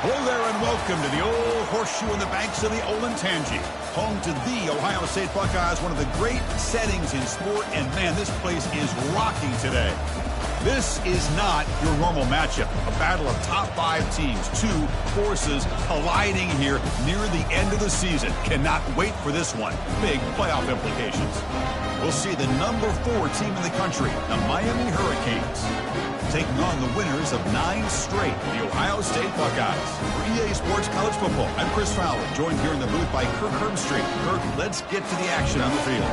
Hello there and welcome to the old horseshoe on the banks of the Olentangy. Home to the Ohio State Buckeyes, one of the great settings in sport. And man, this place is rocking today. This is not your normal matchup. A battle of top 5 teams, 2 forces colliding here near the end of the season. Cannot wait for this one. Big playoff implications. We'll see the number 4 team in the country, the Miami Hurricanes, taking on the winners of 9 straight, the Ohio State Buckeyes. For EA Sports College Football, I'm Chris Fowler, joined here in the booth by Kirk Herbstreit. Kirk, let's get to the action on the field.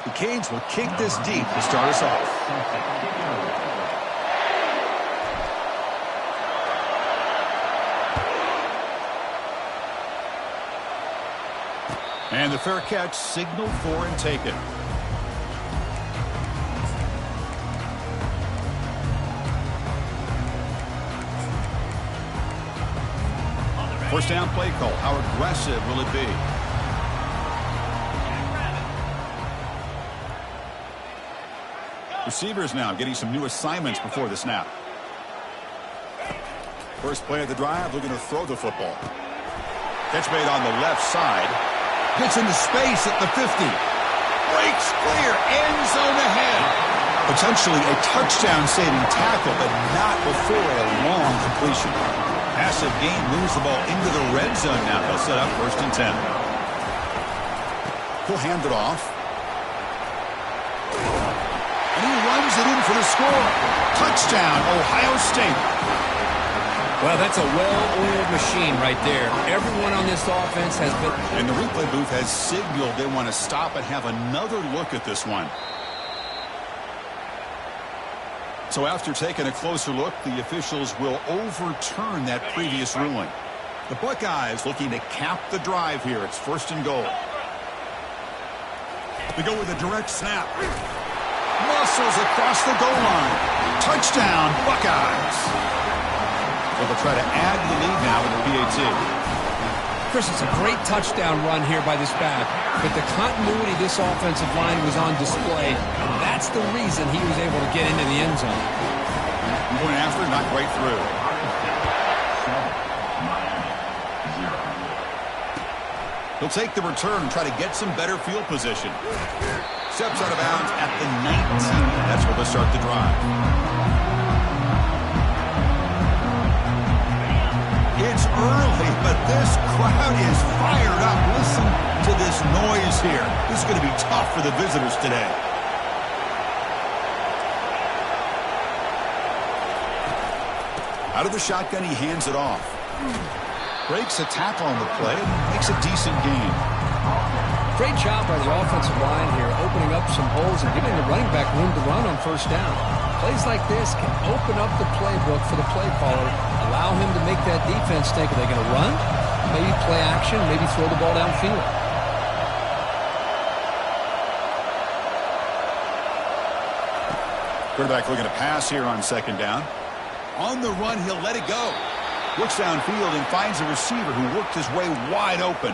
The Canes will kick this deep to start us off. And the fair catch signaled for and taken. First down play call. How aggressive will it be? Receivers now getting some new assignments before the snap. First play of the drive, looking to throw the football. Catch made on the left side. Gets into space at the 50. Breaks clear. End zone ahead. Potentially a touchdown-saving tackle, but not before a long completion. Passive gain moves the ball into the red zone now. They'll set up 1st and 10. He'll hand it off. Runs it in for the score. Touchdown, Ohio State. Well, that's a well-oiled machine right there. Everyone on this offense has been... And the replay booth has signaled they want to stop and have another look at this one. So after taking a closer look, the officials will overturn that previous ruling. The Buckeyes looking to cap the drive here. It's 1st and goal. They go with a direct snap. Muscles across the goal line. Touchdown, Buckeyes. So they'll try to add to the lead now in the PAT. Chris, it's a great touchdown run here by this back, but the continuity of this offensive line was on display. That's the reason he was able to get into the end zone. Going after, not quite through. He'll take the return and try to get some better field position. Steps out of bounds at the 19. That's where they'll start the drive. It's early, but this crowd is fired up. Listen to this noise here. This is going to be tough for the visitors today. Out of the shotgun, he hands it off. Breaks a tackle on the play. Makes a decent gain. Great job by the offensive line here, opening up some holes and giving the running back room to run on 1st down. Plays like this can open up the playbook for the play caller, allow him to make that defense think, are they going to run? Maybe play action, maybe throw the ball downfield. Quarterback looking to pass here on 2nd down. On the run, he'll let it go. Looks downfield and finds a receiver who worked his way wide open.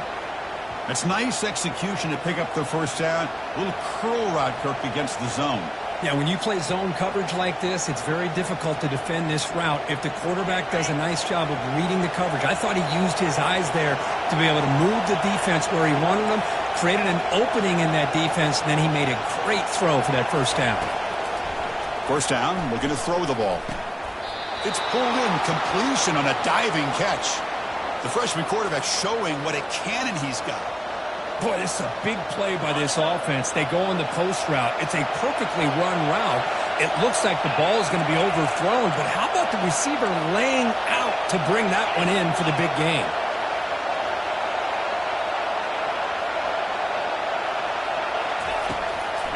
It's nice execution to pick up the 1st down. A little curl rod, Kirk, against the zone. Yeah, when you play zone coverage like this, it's very difficult to defend this route if the quarterback does a nice job of reading the coverage. I thought he used his eyes there to be able to move the defense where he wanted them, created an opening in that defense, and then he made a great throw for that 1st down. 1st down, looking to throw the ball. It's pulled in, completion on a diving catch. The freshman quarterback showing what a cannon he's got. Boy, this is a big play by this offense. They go on the post route. It's a perfectly run route. It looks like the ball is going to be overthrown, but how about the receiver laying out to bring that one in for the big game?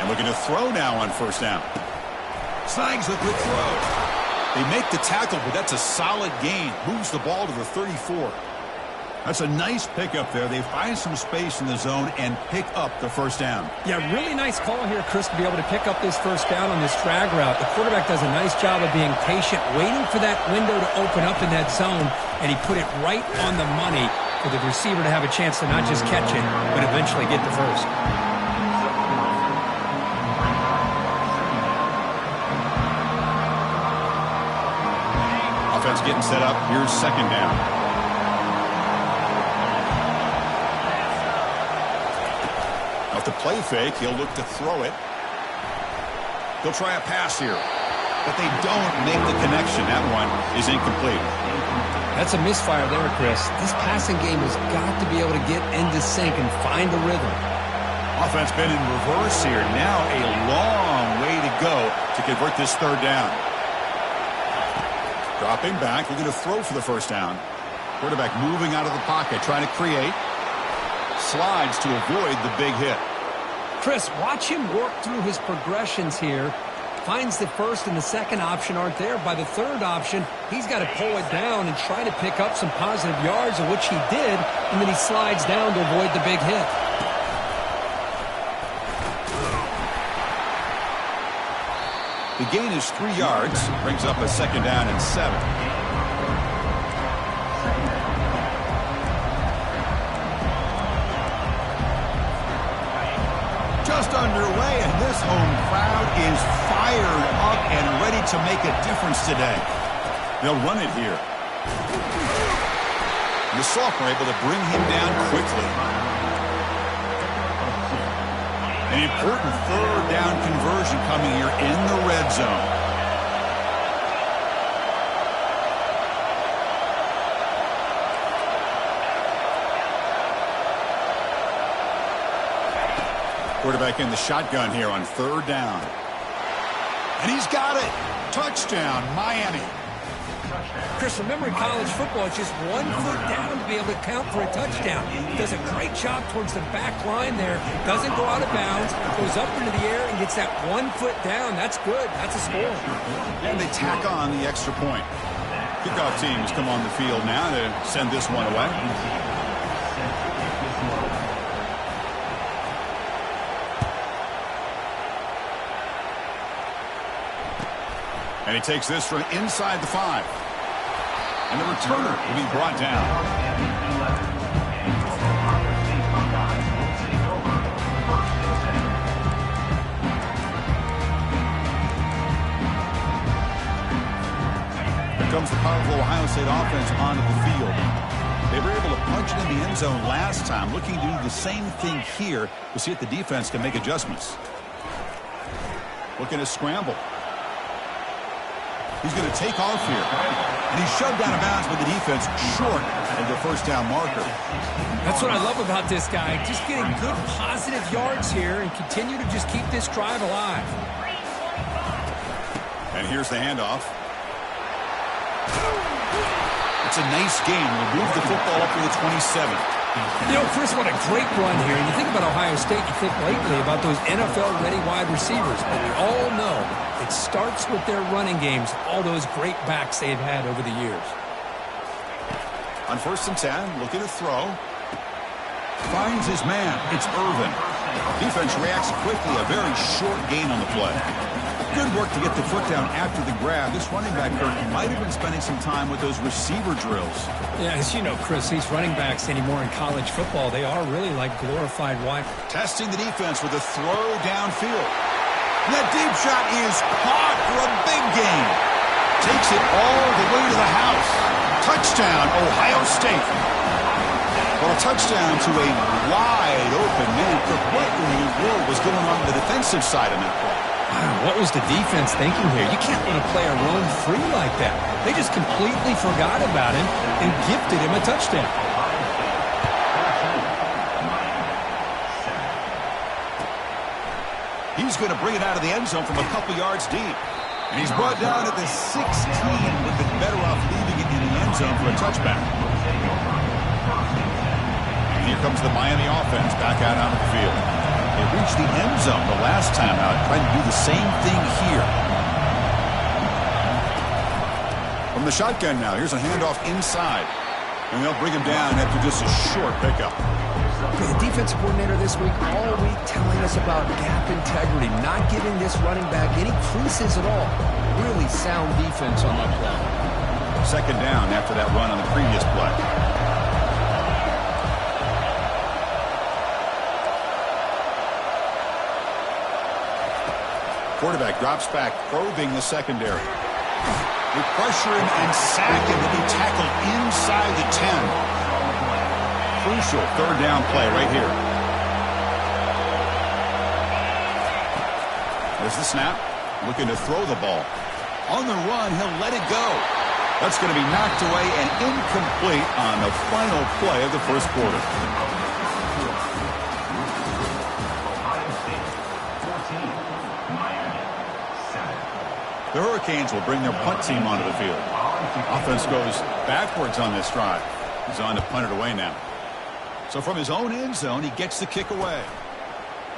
And looking to throw now on 1st down. Snags a quick throw. They make the tackle, but that's a solid gain. Moves the ball to the 34. That's a nice pickup there. They find some space in the zone and pick up the first down. Yeah, really nice call here, Chris, to be able to pick up this first down on this drag route. The quarterback does a nice job of being patient, waiting for that window to open up in that zone, and he put it right on the money for the receiver to have a chance to not just catch it, but eventually get the first. Offense getting set up. Here's second down. Off the play fake, he'll look to throw it. He'll try a pass here, but they don't make the connection. That one is incomplete. That's a misfire there, Chris. This passing game has got to be able to get into sync and find a rhythm. Offense been in reverse here. Now a long way to go to convert this third down. Dropping back, looking to throw for the first down. Quarterback moving out of the pocket, trying to create. Slides to avoid the big hit. Chris, watch him work through his progressions here. Finds the first and the second option aren't there. By the third option, he's got to pull it down and try to pick up some positive yards, of which he did, and then he slides down to avoid the big hit. The gain is 3 yards, brings up a second down and 7. Just underway, and this home crowd is fired up and ready to make a difference today. They'll run it here. The sophomore able to bring him down quickly. An important third down conversion coming here in the red zone. Quarterback in the shotgun here on third down. And he's got it. Touchdown, Miami. Chris, remember in college football, it's just 1 foot down to be able to count for a touchdown. He does a great job towards the back line there. Doesn't go out of bounds. Goes up into the air and gets that 1 foot down. That's good. That's a score. And they tack on the extra point. Kickoff teams come on the field now to send this one away. And he takes this from inside the 5. And the returner will be brought down. Here comes the powerful Ohio State offense onto the field. They were able to punch it in the end zone last time. Looking to do the same thing here. We'll see if the defense can make adjustments. Looking to scramble. He's going to take off here. And he's shoved out of bounds with the defense short of the first down marker. That's what I love about this guy. Just getting good positive yards here and continue to just keep this drive alive. And here's the handoff. It's a nice game. We'll move the football up to the 27. You know, Chris, what a great run here. And you think about Ohio State, you think lately about those NFL-ready wide receivers. But we all know it starts with their running games, all those great backs they've had over the years. On 1st and 10, looking to throw. Finds his man. It's Irvin. Defense reacts quickly. A very short gain on the play. Good work to get the foot down after the grab. This running back, Kirk, might have been spending some time with those receiver drills. Yeah, as you know, Chris, these running backs anymore in college football, they are really like glorified wide. Testing the defense with a throw downfield. And that deep shot is caught for a big gain. Takes it all the way to the house. Touchdown, Ohio State. Well, a touchdown to a wide open man. What in the world was going on the defensive side of that play? Wow, what was the defense thinking here? You can't let a player roam free like that. They just completely forgot about him and gifted him a touchdown. He's going to bring it out of the end zone from a couple yards deep. And he's brought down at the 16. Would have been better off leaving it in the end zone for a touchback. And here comes the Miami offense back out onto the field. They reached the end zone the last time out, trying to do the same thing here. From the shotgun now, here's a handoff inside. And they'll bring him down after just a short pickup. The defensive coordinator this week, all week telling us about gap integrity, not giving this running back any creases at all. Really sound defense on that play. Second down after that run on the previous play. Quarterback drops back, probing the secondary. They pressure him and sack him to be tackled inside the 10. Crucial third down play right here. There's the snap. Looking to throw the ball. On the run, he'll let it go. That's going to be knocked away and incomplete on the final play of the first quarter. The Hurricanes will bring their punt team onto the field. Offense goes backwards on this drive. He's on to punt it away now. So from his own end zone, he gets the kick away.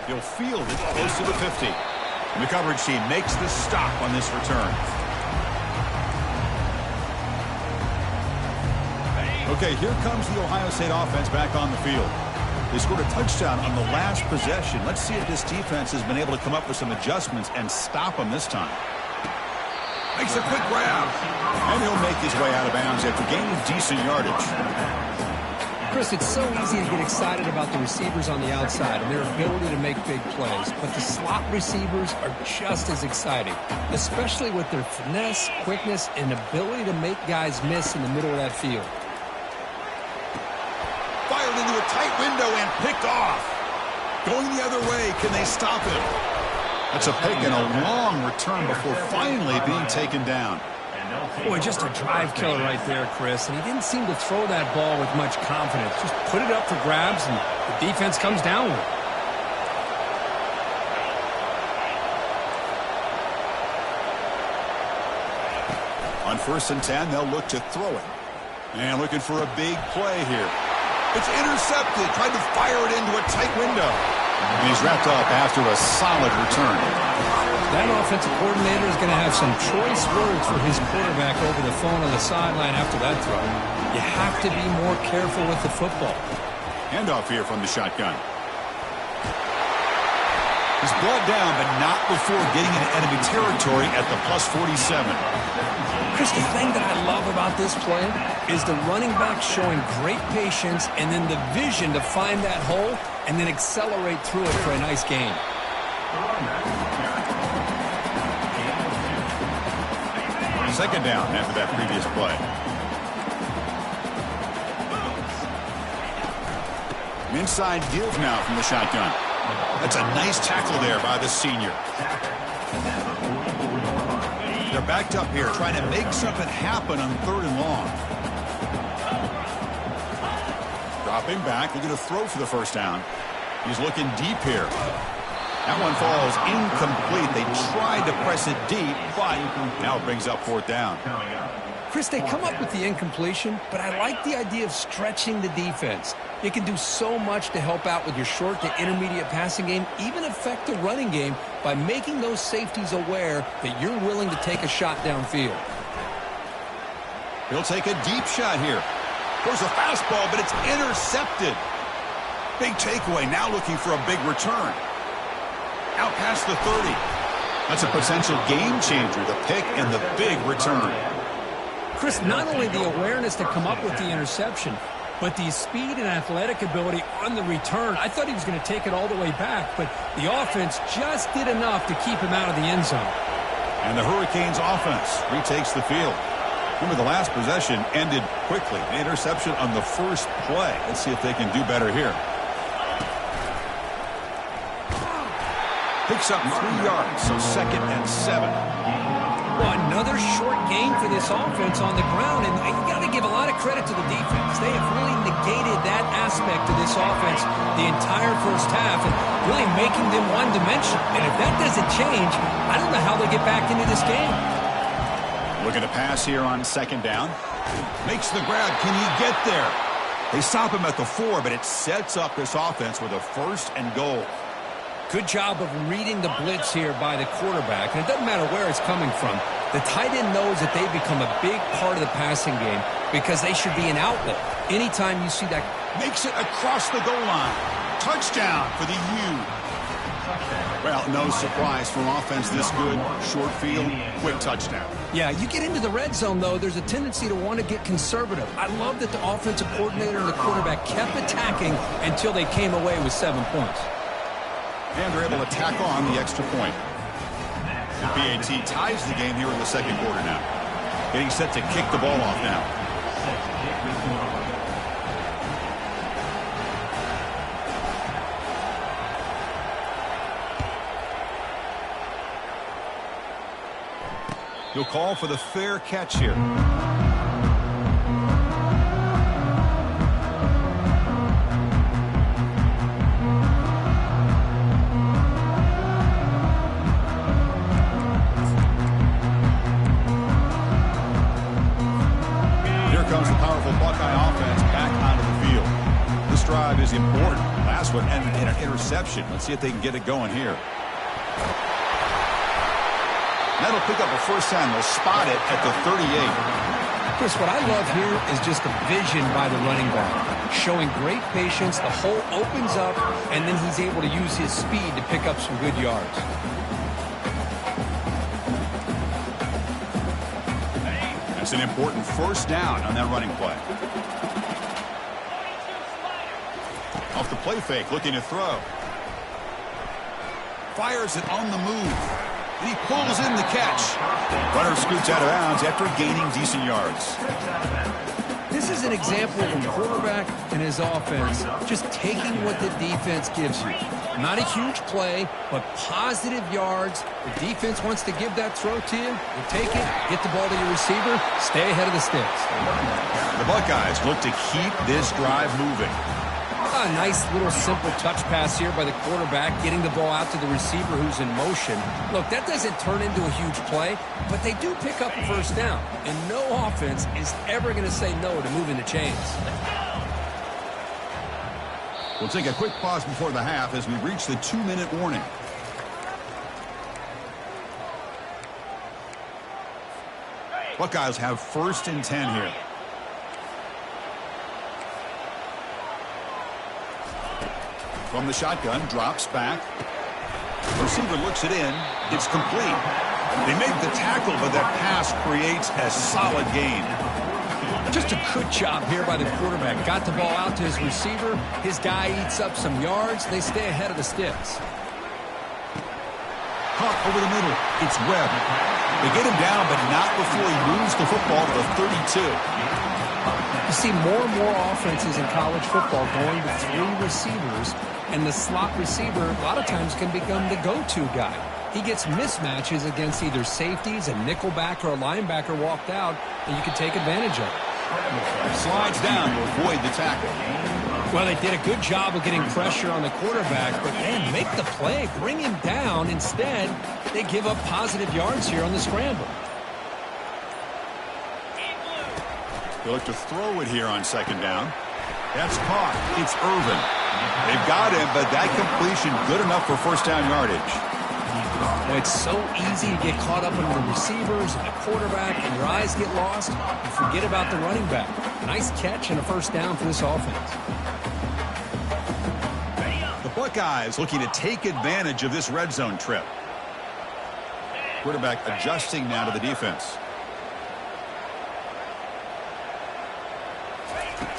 He'll field it close to the 50. And the coverage team makes the stop on this return. Okay, here comes the Ohio State offense back on the field. They scored a touchdown on the last possession. Let's see if this defense has been able to come up with some adjustments and stop them this time. Makes a quick grab. And he'll make his way out of bounds after gaining decent yardage. Chris, it's so easy to get excited about the receivers on the outside and their ability to make big plays, but the slot receivers are just as exciting, especially with their finesse, quickness, and ability to make guys miss in the middle of that field. Fired into a tight window and picked off. Going the other way, can they stop him? That's a pick and a long return before finally being taken down. Boy, just a drive killer right there, Chris. And he didn't seem to throw that ball with much confidence. Just put it up for grabs, and the defense comes down with it. On 1st and 10, they'll look to throw it. And looking for a big play here. It's intercepted. Tried to fire it into a tight window. And he's wrapped up after a solid return. That offensive coordinator is going to have some choice words for his quarterback over the phone on the sideline after that throw. You have to be more careful with the football. Handoff here from the shotgun. He's brought down, but not before getting into enemy territory at the +47. Chris, the thing that I love about this play is the running back showing great patience and then the vision to find that hole and then accelerate through it for a nice gain. Second down after that previous play. Inside deals now from the shotgun. That's a nice tackle there by the senior. They're backed up here trying to make something happen on 3rd and long. Dropping back, looking to throw for the first down. He's looking deep here. That one falls incomplete. They tried to press it deep, but now it brings up 4th down. Chris, they come up with the incompletion, but I like the idea of stretching the defense. You can do so much to help out with your short to intermediate passing game, even affect the running game by making those safeties aware that you're willing to take a shot downfield. He'll take a deep shot here. Throws a fastball, but it's intercepted. Big takeaway, now looking for a big return. Out past the 30. That's a potential game changer, the pick and the big return. Chris, not only the awareness to come up with the interception, but the speed and athletic ability on the return. I thought he was going to take it all the way back, but the offense just did enough to keep him out of the end zone. And the Hurricanes offense retakes the field. Remember, the last possession ended quickly. The interception on the first play. Let's see if they can do better here. Picks up 3 yards, so 2nd and 7. Well, another short gain for this offense on the ground, and you got to give a lot of credit to the defense. They have really negated that aspect of this offense the entire first half and really making them one-dimensional. And if that doesn't change, I don't know how they get back into this game. Looking to pass here on 2nd down. Makes the grab. Can he get there? They stop him at the 4, but it sets up this offense with a 1st and goal. Good job of reading the blitz here by the quarterback. And it doesn't matter where it's coming from. The tight end knows that they've become a big part of the passing game because they should be an outlet. Anytime you see that. Makes it across the goal line. Touchdown for the U. Well, no surprise from offense this good. Short field, quick touchdown. Yeah, you get into the red zone, though, there's a tendency to want to get conservative. I love that the offensive coordinator and the quarterback kept attacking until they came away with 7 points. And they're able to tack on the extra point. The PAT ties the game here in the second quarter now. Getting set to kick the ball off now. He'll call for the fair catch here. Comes the powerful Buckeye offense back onto the field. This drive is important. Last one ended in an interception. Let's see if they can get it going here. That'll pick up a first down. They'll spot it at the 38. Chris, what I love here is just the vision by the running back. Showing great patience. The hole opens up, and then he's able to use his speed to pick up some good yards. It's an important first down on that running play. Off the play fake, looking to throw. Fires it on the move. And he pulls in the catch. Runner scoots out of bounds after gaining decent yards. This is an example of a quarterback and his offense just taking what the defense gives you. Not a huge play, but positive yards. The defense wants to give that throw to you. You take it, get the ball to your receiver, stay ahead of the sticks. The Buckeyes look to keep this drive moving. A nice little simple touch pass here by the quarterback, getting the ball out to the receiver who's in motion. Look, that doesn't turn into a huge play, but they do pick up a first down. And no offense is ever going to say no to moving the chains. We'll take a quick pause before the half as we reach the 2-minute warning. Buckeyes have 1st and 10 here. From the shotgun, drops back. Receiver looks it in. It's complete. They make the tackle, but that pass creates a solid gain. Just a good job here by the quarterback. Got the ball out to his receiver. His guy eats up some yards. They stay ahead of the sticks. Caught over the middle. It's Webb. They get him down, but not before he moves the football to the 32. You see more and more offenses in college football going to 3 receivers, and the slot receiver a lot of times can become the go-to guy. He gets mismatches against either safeties, a nickelback, or a linebacker walked out, and you can take advantage of it. Slides down to avoid the tackle. Well, they did a good job of getting pressure on the quarterback, but man, make the play, bring him down. Instead, they give up positive yards here on the scramble. They look to throw it here on 2nd down. That's caught. It's Irvin. They've got him, but that completion good enough for first down yardage. Well, it's so easy to get caught up in the receivers and the quarterback, and your eyes get lost. You forget about the running back. Nice catch and a first down for this offense. The Buckeyes looking to take advantage of this red zone trip. Quarterback adjusting now to the defense.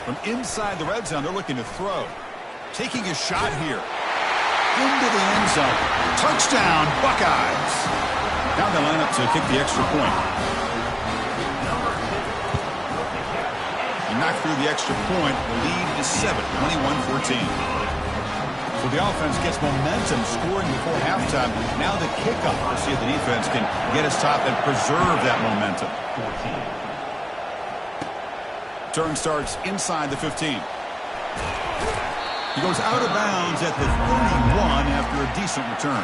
From inside the red zone, they're looking to throw. Taking a shot here. Into the end zone. Touchdown, Buckeyes. Now they line up to kick the extra point. He knocked through the extra point. The lead is 7, 21-14. So the offense gets momentum scoring before halftime. Now the kickoff. We'll see if the defense can get his top and preserve that momentum. Turn starts inside the 15. He goes out of bounds at the 31 after a decent return.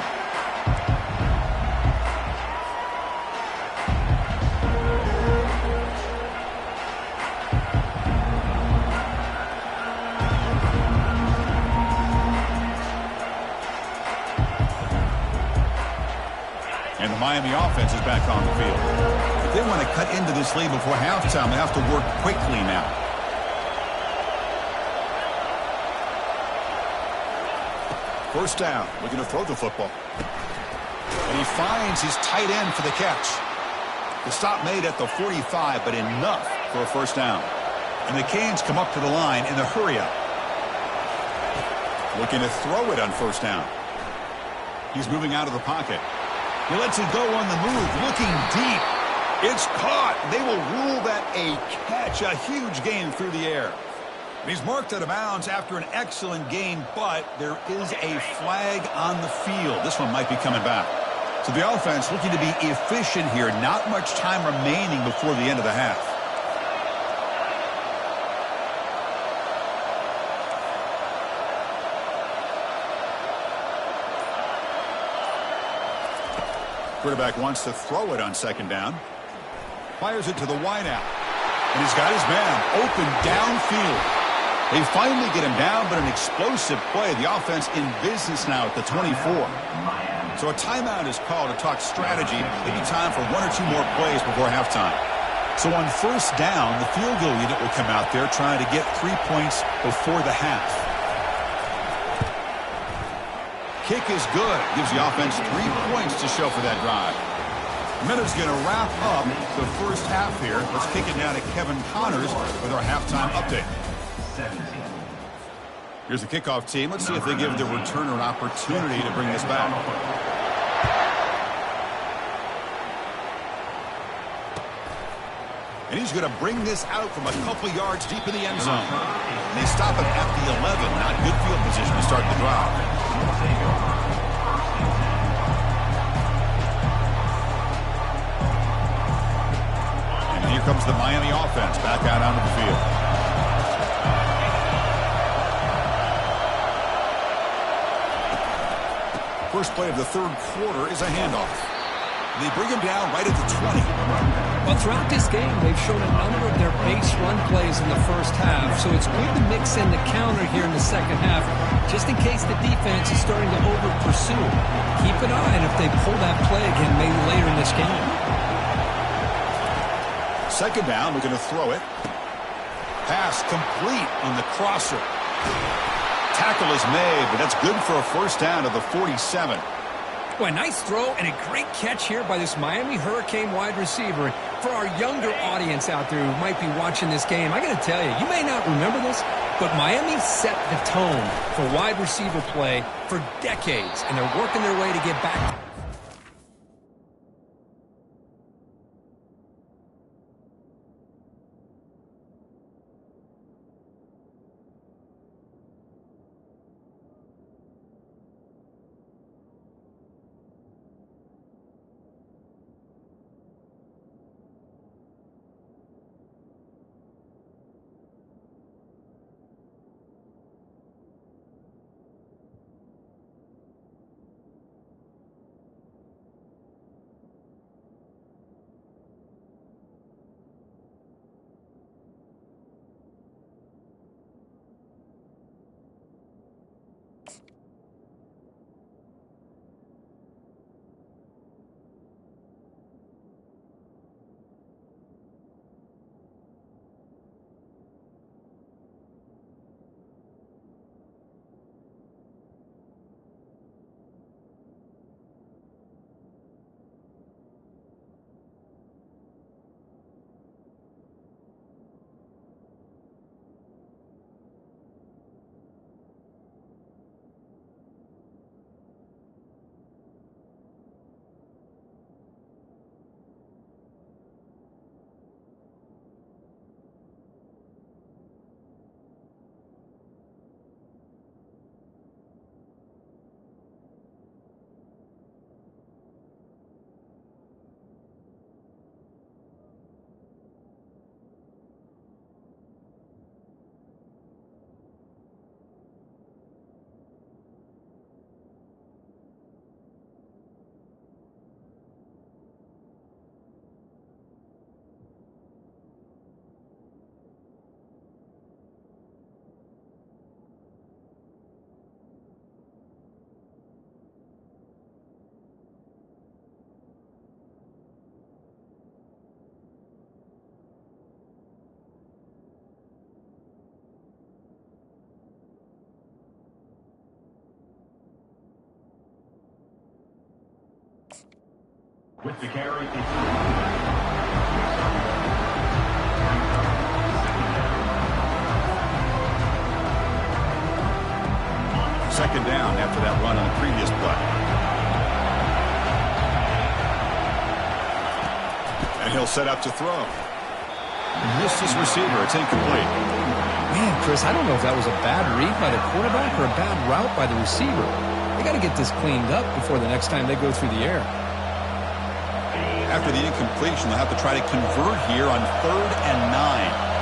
Miami offense is back on the field. If they want to cut into this lead before halftime, they have to work quickly now. First down, looking to throw the football. And he finds his tight end for the catch. The stop made at the 45, but enough for a first down. And the Canes come up to the line in the hurry-up. Looking to throw it on first down. He's moving out of the pocket. He lets it go on the move, looking deep. It's caught. They will rule that a catch, a huge gain through the air. He's marked out of bounds after an excellent game, but there is a flag on the field. This one might be coming back. So the offense looking to be efficient here. Not much time remaining before the end of the half. Quarterback wants to throw it on second down. Fires it to the wideout. And he's got his man open downfield. They finally get him down, but an explosive play. The offense in business now at the 24. So a timeout is called to talk strategy. Maybe time for one or two more plays before halftime. So on first down, the field goal unit will come out there trying to get 3 points before the half. Kick is good. Gives the offense 3 points to show for that drive. Minute's going to wrap up the first half here. Let's kick it now to Kevin Connors with our halftime update. Here's the kickoff team. Let's see if they give the returner an opportunity to bring this back. And he's going to bring this out from a couple yards deep in the end zone. They stop him at the 11. Not good field position to start the drive. And here comes the Miami offense back out onto the field. First play of the third quarter is a handoff. They bring him down right at the 20. Well, throughout this game, they've shown a number of their base run plays in the first half, so it's good to mix in the counter here in the second half, just in case the defense is starting to over-pursue. Keep an eye on if they pull that play again maybe later in this game. Second down, we're going to throw it. Pass complete on the crosser. Tackle is made, but that's good for a first down to the 47. Well, a nice throw and a great catch here by this Miami Hurricane wide receiver. For our younger audience out there who might be watching this game, I got to tell you, you may not remember this, but Miami set the tone for wide receiver play for decades, and they're working their way to get back. With the carry, second down after that run on the previous play. And he'll set up to throw. Missed his receiver. It's incomplete. Man, Chris, I don't know if that was a bad read by the quarterback or a bad route by the receiver. They got to get this cleaned up before the next time they go through the air. After the incompletion, they'll have to try to convert here on 3rd and 9.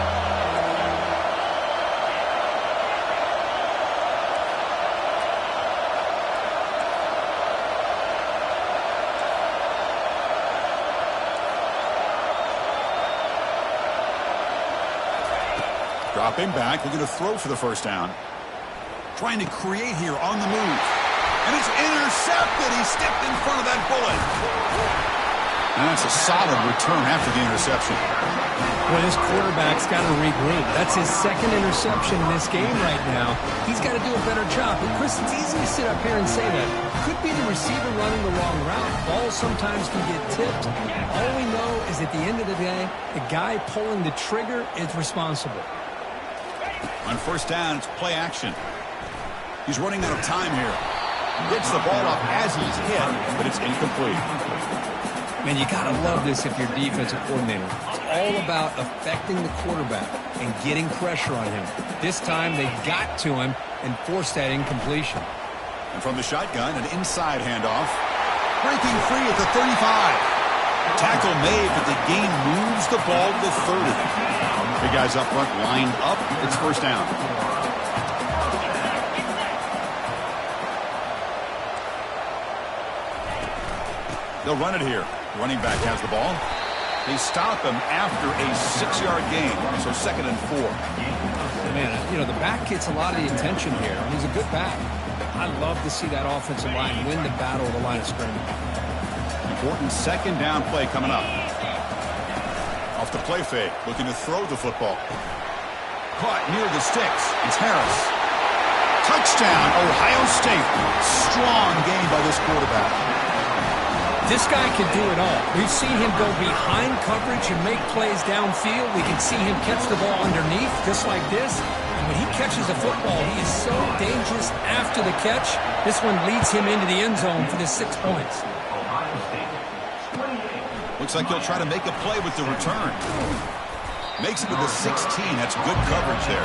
Dropping back, looking to throw for the first down. Trying to create here on the move. And it's intercepted. He stepped in front of that bullet. And that's a solid return after the interception. Well, this quarterback's got to regroup. That's his second interception in this game right now. He's got to do a better job. And Chris, it's easy to sit up here and say that. Could be the receiver running the wrong route. Balls sometimes can get tipped. All we know is at the end of the day, the guy pulling the trigger is responsible. On first down, it's play action. He's running out of time here. Gets the ball off as he's hit, but it's incomplete. Man, you got to love this if you're defensive coordinator. It's all about affecting the quarterback and getting pressure on him. This time, they got to him and forced that incompletion. And from the shotgun, an inside handoff. Breaking free at the 35. Tackle made, but the gain moves the ball to the 30. Big guys up front lined up. It's first down. They'll run it here. Running back has the ball. They stop him after a 6-yard gain. So 2nd and 4. Man, you know, the back gets a lot of the attention here. And he's a good back. I love to see that offensive line win the battle of the line of scrimmage. Important second down play coming up. Off the play fake, looking to throw the football. Caught near the sticks. It's Harris. Touchdown, Ohio State. Strong game by this quarterback. This guy can do it all. We've seen him go behind coverage and make plays downfield. We can see him catch the ball underneath, just like this. And when he catches a football, he is so dangerous after the catch. This one leads him into the end zone for the 6 points. Looks like he'll try to make a play with the return. Makes it to the 16. That's good coverage there.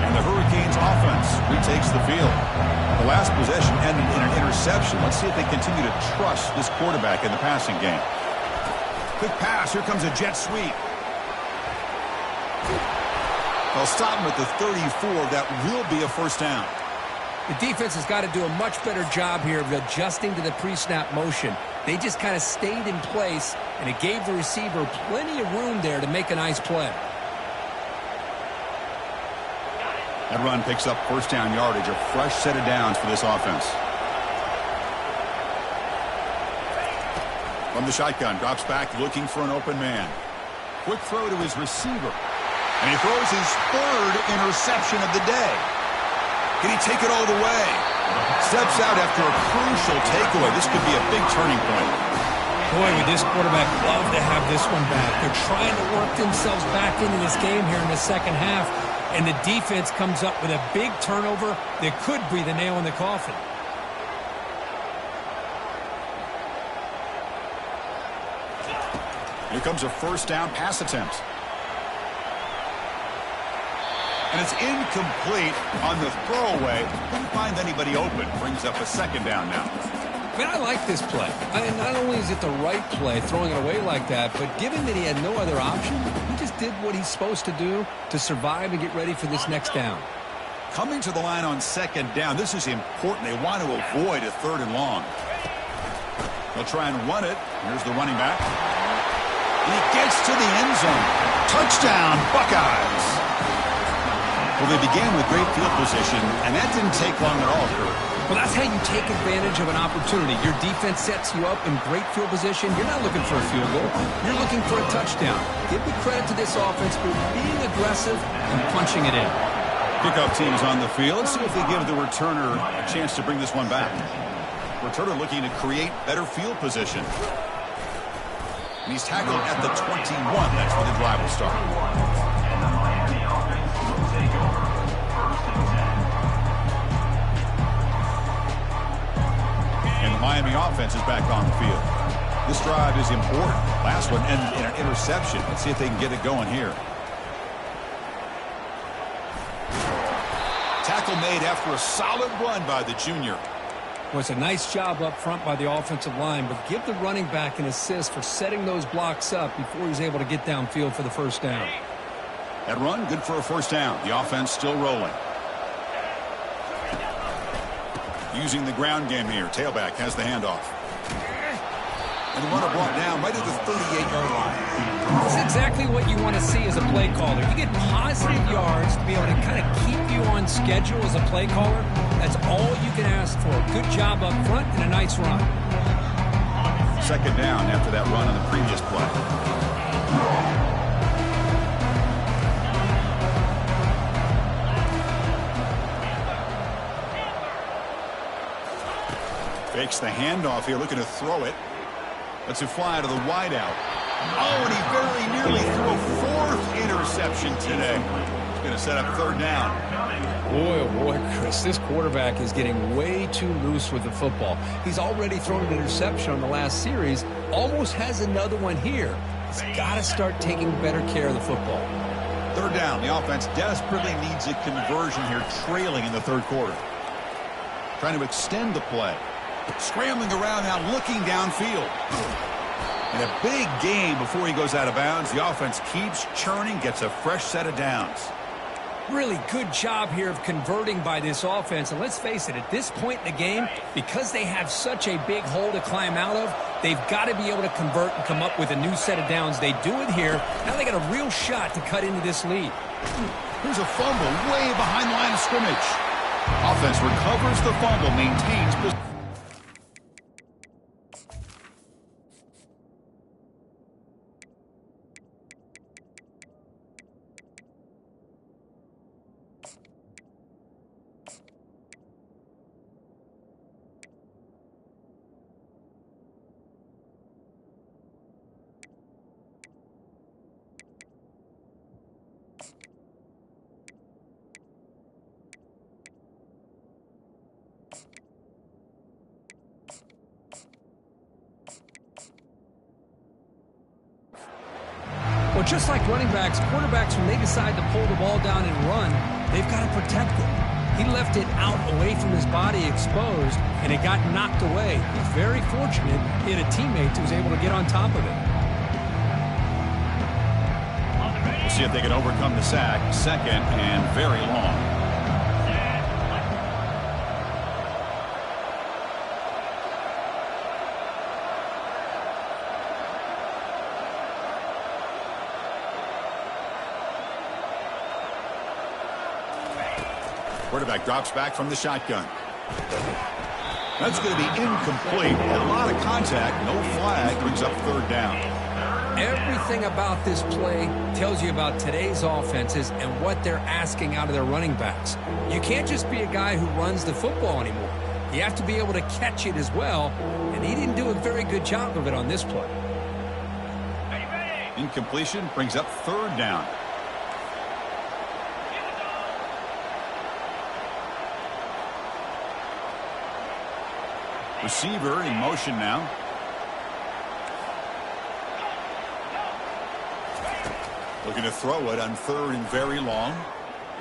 And the Hurricanes offense retakes the field. The last possession ended in an interception. Let's see if they continue to trust this quarterback in the passing game. Quick pass. Here comes a jet sweep. They'll stop him at the 34. That will be a first down. The defense has got to do a much better job here of adjusting to the pre-snap motion. They just kind of stayed in place, and it gave the receiver plenty of room there to make a nice play. That run picks up first down yardage. A fresh set of downs for this offense. From the shotgun, drops back looking for an open man. Quick throw to his receiver. And he throws his 3rd interception of the day. Can he take it all the way? Steps out after a crucial takeaway. This could be a big turning point. Boy, would this quarterback love to have this one back. They're trying to work themselves back into this game here in the second half. And the defense comes up with a big turnover that could be the nail in the coffin. Here comes a first down pass attempt. And it's incomplete on the throwaway. Couldn't find anybody open. Brings up a second down now. Man, I like this play. Not only is it the right play, throwing it away like that, but given that he had no other option, he just did what he's supposed to do to survive and get ready for this next down. Coming to the line on second down, this is important. They want to avoid a 3rd and long. They'll try and run it. Here's the running back. And he gets to the end zone. Touchdown, Buckeyes. Well, they began with great field position, and that didn't take long at all, Kurt. Well, that's how you take advantage of an opportunity. Your defense sets you up in great field position. You're not looking for a field goal. You're looking for a touchdown. Give the credit to this offense for being aggressive and punching it in. Kickoff team is on the field. Let's see if they give the returner a chance to bring this one back. Returner looking to create better field position. And he's tackled at the 21. That's where the drive will start. And the Miami offense is back on the field. This drive is important. Last one ended in an interception. Let's see if they can get it going here. Tackle made after a solid run by the junior. Well, it's a nice job up front by the offensive line, but give the running back an assist for setting those blocks up before he's able to get downfield for the first down. That run, good for a first down. The offense still rolling. Using the ground game here. Tailback has the handoff. And the runner brought down right at the 38-yard line. That's exactly what you want to see as a play caller. You get positive yards to be able to kind of keep you on schedule as a play caller. That's all you can ask for. Good job up front and a nice run. Second down after that run on the previous play. Fakes the handoff here, looking to throw it. Lets it fly to the wideout. Oh, and he very nearly threw a fourth interception today. He's going to set up third down. Boy, oh boy, Chris, this quarterback is getting way too loose with the football. He's already thrown an interception on the last series, almost has another one here. He's got to start taking better care of the football. Third down. The offense desperately needs a conversion here, trailing in the third quarter. Trying to extend the play. Scrambling around now, looking downfield. And a big game before he goes out of bounds. The offense keeps churning, gets a fresh set of downs. Really good job here of converting by this offense. And let's face it, at this point in the game, because they have such a big hole to climb out of, they've got to be able to convert and come up with a new set of downs. They do it here. Now they got a real shot to cut into this lead. Here's a fumble way behind the line of scrimmage. Offense recovers the fumble, maintains position. Well, just like running backs, quarterbacks, when they decide to pull the ball down and run, they've got to protect it. He left it out away from his body exposed, and it got knocked away. He's very fortunate he had a teammate who was able to get on top of it. We'll see if they can overcome the sack. Second and very long. Quarterback drops back from the shotgun. That's going to be incomplete. A lot of contact, no flag, brings up third down. Everything about this play tells you about today's offenses and what they're asking out of their running backs. You can't just be a guy who runs the football anymore. You have to be able to catch it as well, and he didn't do a very good job of it on this play. Incompletion brings up third down. Receiver in motion now. Looking to throw it on third and very long.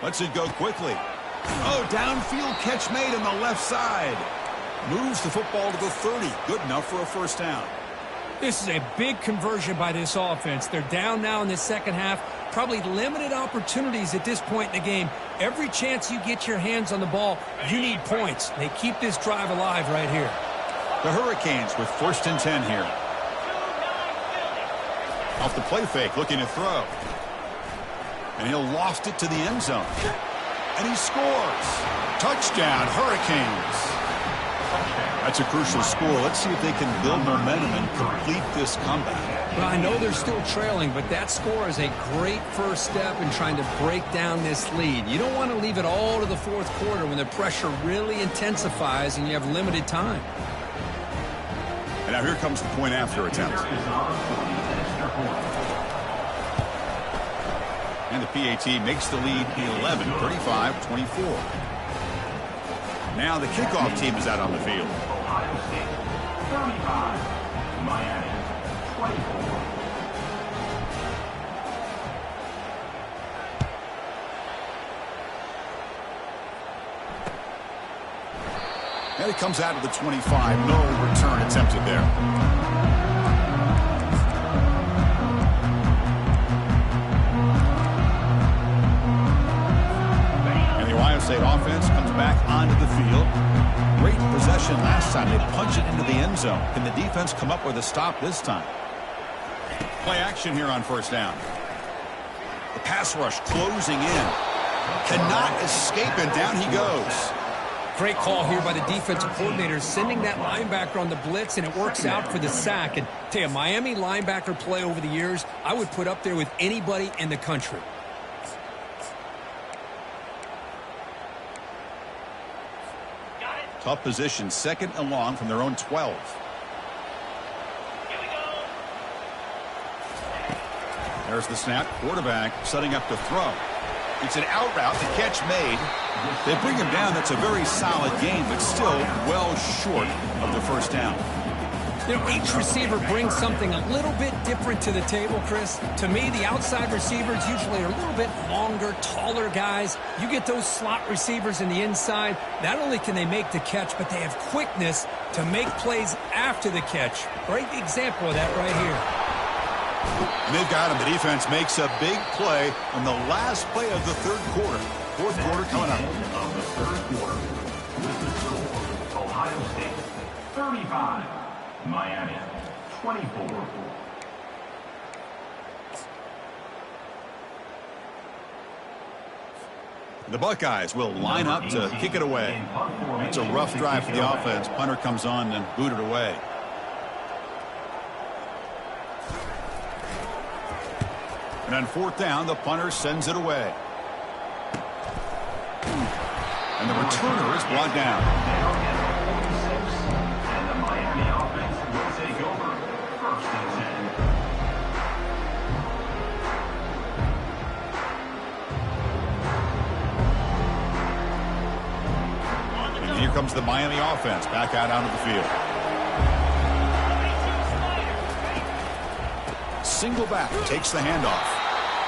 Lets it go quickly. Oh, downfield catch made on the left side. Moves the football to the 30. Good enough for a first down. This is a big conversion by this offense. They're down now in the second half. Probably limited opportunities at this point in the game. Every chance you get your hands on the ball, you need points. They keep this drive alive right here. The Hurricanes with first and 10 here. Off the play fake, looking to throw. And he'll loft it to the end zone. And he scores. Touchdown, Hurricanes. That's a crucial score. Let's see if they can build momentum and complete this comeback. Well, I know they're still trailing, but that score is a great first step in trying to break down this lead. You don't want to leave it all to the fourth quarter when the pressure really intensifies and you have limited time. And now here comes the point after attempt. And the PAT makes the lead 11, 35-24. Now the kickoff team is out on the field. Ohio State 35, Miami 24. And it comes out of the 25. No return attempted there. And the Ohio State offense comes back onto the field. Great possession last time. They punch it into the end zone. Can the defense come up with a stop this time? Play action here on first down. The pass rush closing in. Cannot escape, and down he goes. Great call here by the defensive coordinator, sending that linebacker on the blitz, and it works out for the sack. And tell you, Miami linebacker play over the years, I would put up there with anybody in the country. Tough position, second and long from their own 12. There's the snap. Quarterback setting up to throw. It's an out route. The catch made. They bring him down. That's a very solid game, but still well short of the first down. You know, each receiver brings something a little bit different to the table, Chris. To me, the outside receivers usually are a little bit longer, taller guys. You get those slot receivers in the inside, not only can they make the catch, but they have quickness to make plays after the catch. Great example of that right here. And they've got him. The defense makes a big play on the last play of the third quarter. Fourth quarter coming up. Of the third quarter. With the score, Ohio State 35, Miami 24. The Buckeyes will line up to kick it away. It's a rough drive for the offense. Punter comes on and booted away. And on fourth down, the punter sends it away. And the returner is brought down. And the Miami offense will take over. First and 10. And here comes the Miami offense back out onto the field. Single back takes the handoff.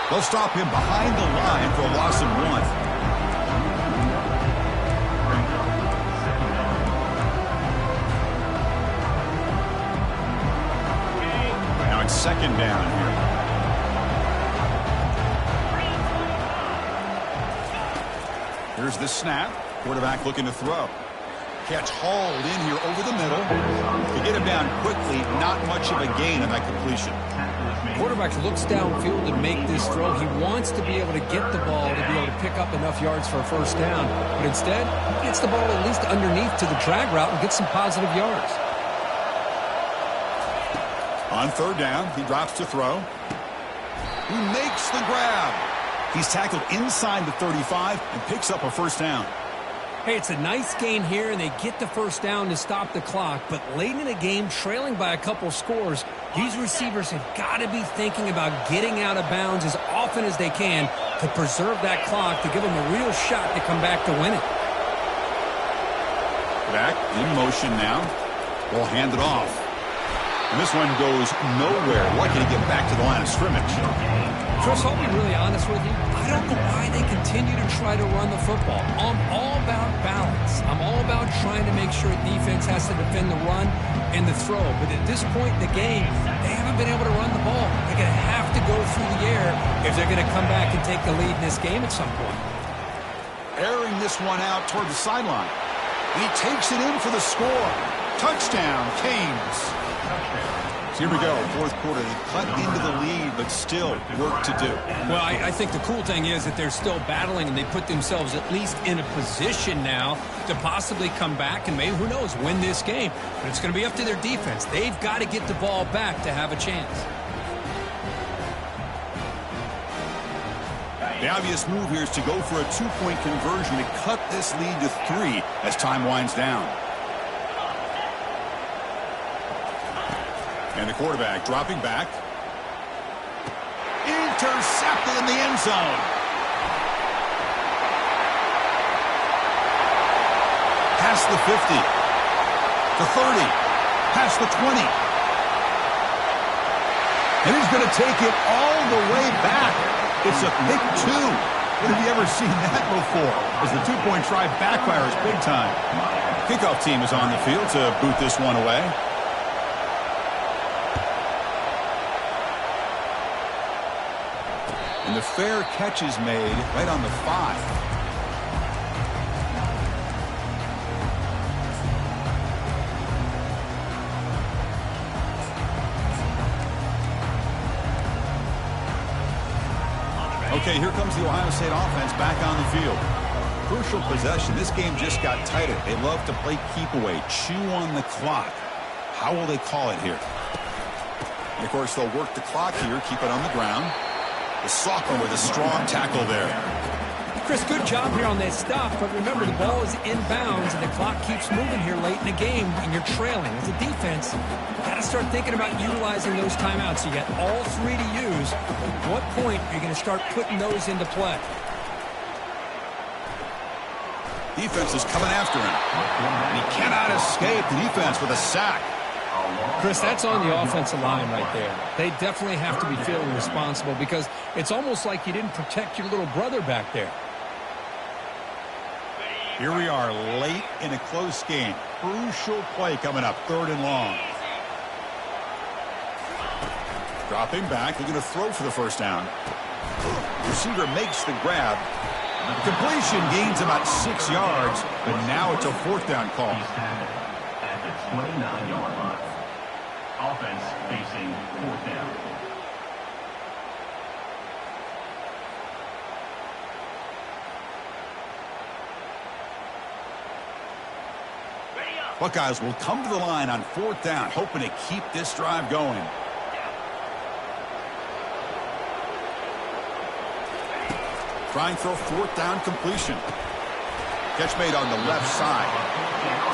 They'll stop him behind the line for a loss of 1. Now it's second down here. Here's the snap. Quarterback looking to throw. Catch hauled in here over the middle. To get him down quickly, not much of a gain on that completion. Quarterback looks downfield to make this throw. He wants to be able to get the ball to be able to pick up enough yards for a first down. But instead, he gets the ball at least underneath to the drag route and gets some positive yards. On third down, he drops to throw. He makes the grab. He's tackled inside the 35 and picks up a first down. Hey, it's a nice gain here, and they get the first down to stop the clock. But late in the game, trailing by a couple scores, these receivers have got to be thinking about getting out of bounds as often as they can to preserve that clock, to give them a real shot to come back to win it. Back in motion now. Will hand it off. And this one goes nowhere. Lucky to get back to the line of scrimmage. Chris, I'll be really honest with you. I don't know why they continue to try to run the football. I'm all about balance. I'm all about trying to make sure defense has to defend the run and the throw. But at this point in the game, they haven't been able to run the ball. They're going to have to go through the air if they're going to come back and take the lead in this game at some point. Airing this one out toward the sideline. And he takes it in for the score. Touchdown, Canes. So here we go, fourth quarter. They cut into the lead, but still work to do. Well, I think the cool thing is that they're still battling, and they put themselves at least in a position now to possibly come back and maybe, who knows, win this game. But it's going to be up to their defense. They've got to get the ball back to have a chance. The obvious move here is to go for a two-point conversion to cut this lead to 3 as time winds down. And the quarterback dropping back. Intercepted in the end zone. Past the 50. The 30. Past the 20. And he's going to take it all the way back. It's a pick 2. When have you ever seen that before? As the two-point try backfires big time. Kickoff team is on the field to boot this one away. And the fair catch is made right on the 5. Okay, here comes the Ohio State offense back on the field. Crucial possession. This game just got tighter. They love to play keep away, chew on the clock. How will they call it here? And, of course, they'll work the clock here, keep it on the ground. The sophomore with a strong tackle there. Chris, good job here on that stop, but remember, the ball is inbounds, and the clock keeps moving here late in the game, and you're trailing. As a defense, you got to start thinking about utilizing those timeouts. You got all 3 to use. At what point are you going to start putting those into play? Defense is coming after him. And he cannot escape the defense with a sack. Chris, that's on the offensive line right there. They definitely have to be feeling responsible because it's almost like you didn't protect your little brother back there. Here we are late in a close game. Crucial play coming up, 3rd and long. Dropping back, they're going to throw for the first down. Receiver makes the grab. Completion gains about 6 yards, but now it's a 4th down call. He's tackled at the 29-yard line. Offense facing 4th down. Buckeyes will come to the line on 4th down, hoping to keep this drive going. Trying for a 4th down completion. Catch made on the left side.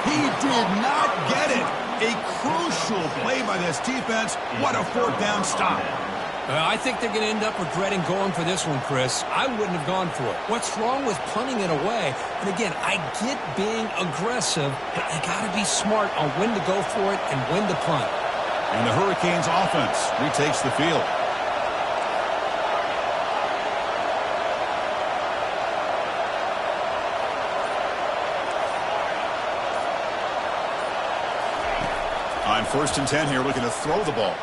He did not get it. A crucial play by this defense. What a 4th down stop. I think they're going to end up regretting going for this one, Chris. I wouldn't have gone for it. What's wrong with punting it away? And again, I get being aggressive, but you got to be smart on when to go for it and when to punt. And the Hurricanes offense retakes the field. On 1st and 10 here, looking to throw the ball.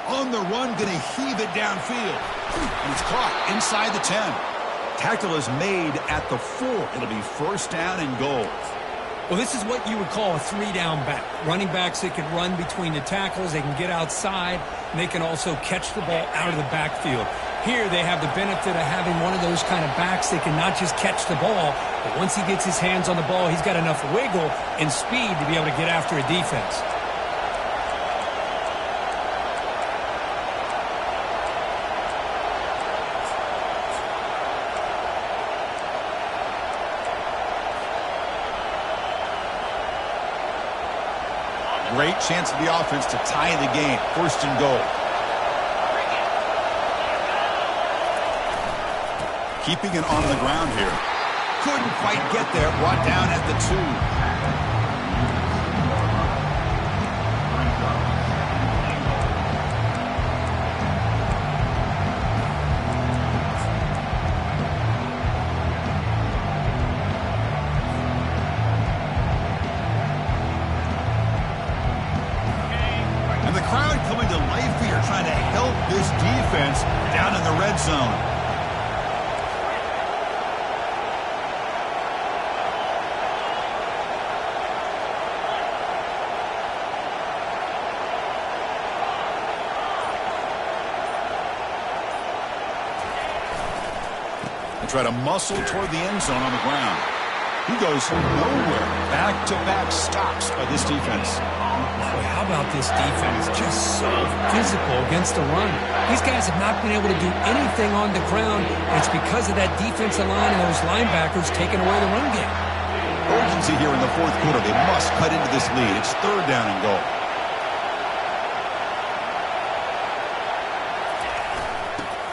On the run, going to heave it downfield. And it's caught inside the 10. Tackle is made at the 4. It'll be 1st down and goal. Well, this is what you would call a 3-down back. Running backs that can run between the tackles, they can get outside, and they can also catch the ball out of the backfield. Here they have the benefit of having one of those kind of backs that can not just catch the ball, but once he gets his hands on the ball, he's got enough wiggle and speed to be able to get after a defense. Great chance of the offense to tie the game. 1st and goal. Keeping it on the ground here. Couldn't quite get there. Brought down at the 2. And the crowd coming to life here, trying to help this defense down in the red zone. try to muscle toward the end zone on the ground. He goes nowhere. Back-to-back stops by this defense. Boy, how about this defense? Just so physical against the run. These guys have not been able to do anything on the ground, and it's because of that defensive line and those linebackers taking away the run game. Urgency here in the fourth quarter. They must cut into this lead. It's 3rd down and goal.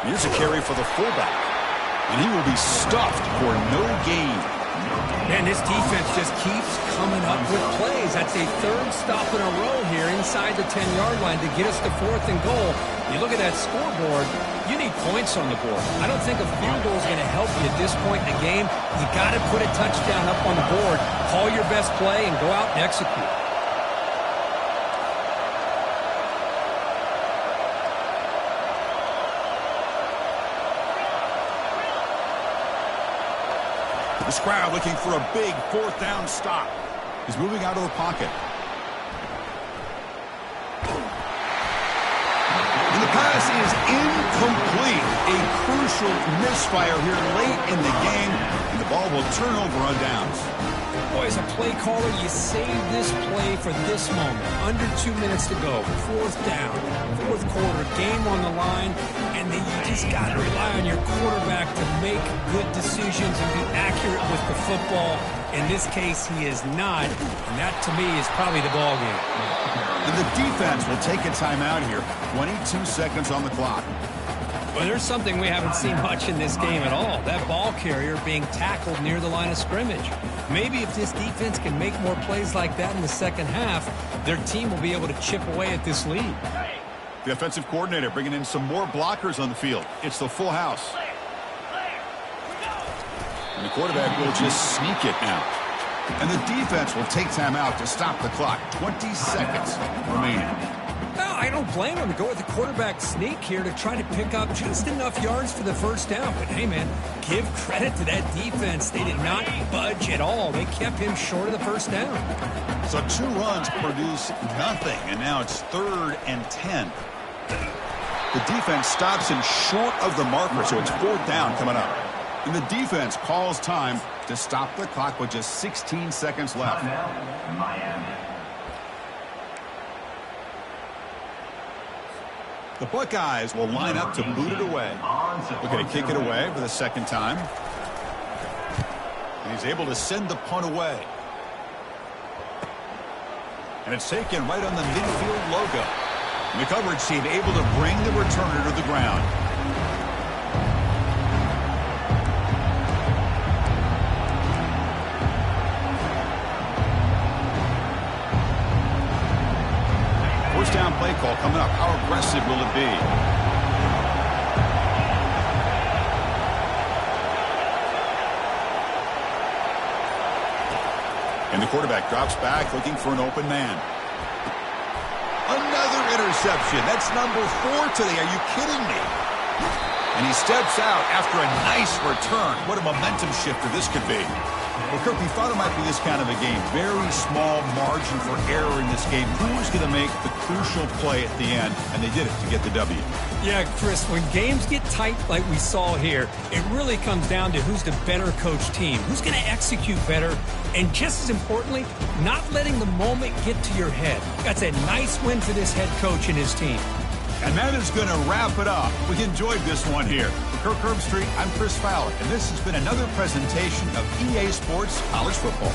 Here's a carry for the fullback, and he will be stuffed for no gain. Man, this defense just keeps coming up with plays. That's a 3rd stop in a row here inside the 10-yard line to get us to 4th and goal. You look at that scoreboard, you need points on the board. I don't think a field goal is going to help you at this point in the game. You got to put a touchdown up on the board, call your best play, and go out and execute. This crowd looking for a big 4th down stop. He's moving out of the pocket. And the pass is incomplete. A crucial misfire here late in the game, and the ball will turn over on downs. Boy, as a play caller, you save this play for this moment. Under 2 minutes to go. 4th down. 4th quarter. Game on the line. And then you just got to rely on your quarterback to make good decisions and be accurate with the football. In this case, he is not. And that, to me, is probably the ball game. And the defense will take a timeout here. 22 seconds on the clock. Well, there's something we haven't seen much in this game at all. That ball carrier being tackled near the line of scrimmage. Maybe if this defense can make more plays like that in the second half, their team will be able to chip away at this lead. The offensive coordinator bringing in some more blockers on the field. It's the full house. And the quarterback will just sneak it now. And the defense will take time out to stop the clock. 20 seconds remaining. No, I don't blame him to go with the quarterback sneak here to try to pick up just enough yards for the 1st down. But, hey, man, give credit to that defense. They did not budge at all. They kept him short of the 1st down. So 2 runs produce nothing, and now it's 3rd and 10. The defense stops him short of the marker, so it's 4th down coming up. And the defense calls time to stop the clock with just 16 seconds left. Miami. The Buckeyes will line up to boot it away. Looking to kick it away for the 2nd time. And he's able to send the punt away. And it's taken right on the midfield logo. And the coverage team able to bring the returner to the ground. First down play call coming up. How aggressive will it be? And the quarterback drops back looking for an open man. Another interception. That's number 4 today. Are you kidding me? And he steps out after a nice return. What a momentum shifter this could be. Well, Kirk, we thought it might be this kind of a game. Very small margin for error in this game. Who was going to make the crucial play at the end? And they did it to get the W. Yeah, Chris, when games get tight like we saw here, it really comes down to who's the better coached team, who's going to execute better, and just as importantly, not letting the moment get to your head. That's a nice win for this head coach and his team. And that is going to wrap it up. We enjoyed this one here. For Kirk Herbstreit, I'm Chris Fowler, and this has been another presentation of EA Sports College Football.